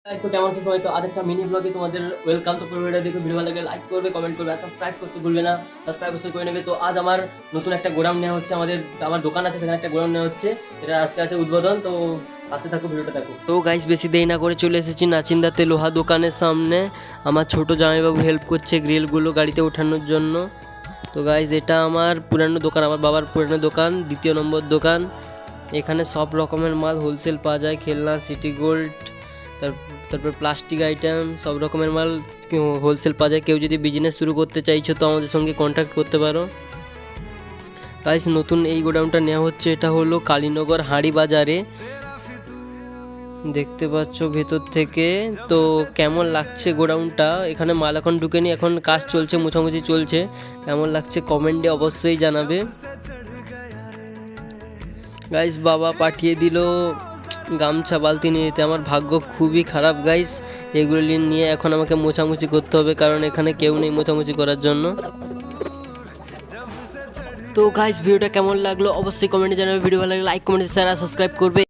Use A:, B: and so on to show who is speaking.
A: Guys, তো কেমন আছো সবাই? তো আরেকটা মিনি ব্লগে তোমাদের ওয়েলকাম। তো পুরো ভিডিও দেখো, ভিডিও ভালো লাগলে লাইক করবে, কমেন্ট করবে আর সাবস্ক্রাইব করতে ভুলবে না। সাবস্ক্রাইব অবশ্যই করে নেবে। তো আজ আমার নতুন একটা গোডাউন নেওয়া হচ্ছে, আমার দোকান আছে, সেখানে একটা গোডাউন নেওয়া হচ্ছে। এটা আজকে আছে উদ্বোধন। তো পাশে থাকো, ভিডিওটা দেখো। তো গাইস, বেশি দেরি না করে চলে এসেছি নাচিন্দাতে লোহা দোকানের সামনে। আমার ছোট জামাইবাবু হেল্প করছে গ্রিলগুলো গাড়িতে ওঠানোর জন্য। তো গাইস, এটা আমার পুরানো দোকান, আমার বাবার পুরানো দোকান, দ্বিতীয় নম্বর দোকান। এখানে সব রকমের মাল হোলসেল পাওয়া যায়, খেলনা, সিটি গোল্ড, তারপর প্লাস্টিক আইটেম, সব রকমের মাল হোলসেল পাওয়া যায়। কেউ যদি বিজনেস শুরু করতে চাইছো তো আমাদের সঙ্গে কন্ট্যাক্ট করতে পারো। গাইস, নতুন এই গোডাউনটা নেওয়া হচ্ছে, এটা হলো কালীনগর হাঁড়ি বাজারে, দেখতে পাচ্ছ ভেতর থেকে। তো কেমন লাগছে গোডাউনটা? এখানে মাল এখন ঢুকেনি, এখন কাজ চলছে, মোছামুছি চলছে। কেমন লাগছে কমেন্টে অবশ্যই জানাবে। গাইস, বাবা পাঠিয়ে দিল গামছা বালতি নিয়ে যেতে। আমার ভাগ্য খুবই খারাপ গাইস, এগুলো নিয়ে এখন আমাকে মোছামুছি করতে হবে, কারণ এখানে কেউ নেই মোছামুছি করার জন্য। তো গাইস, ভিডিওটা কেমন লাগলো অবশ্যই কমেন্টে জানাবে। ভিডিও ভালো লাগলে লাইক, কমেন্ট, শেয়ার আর সাবস্ক্রাইব করবে।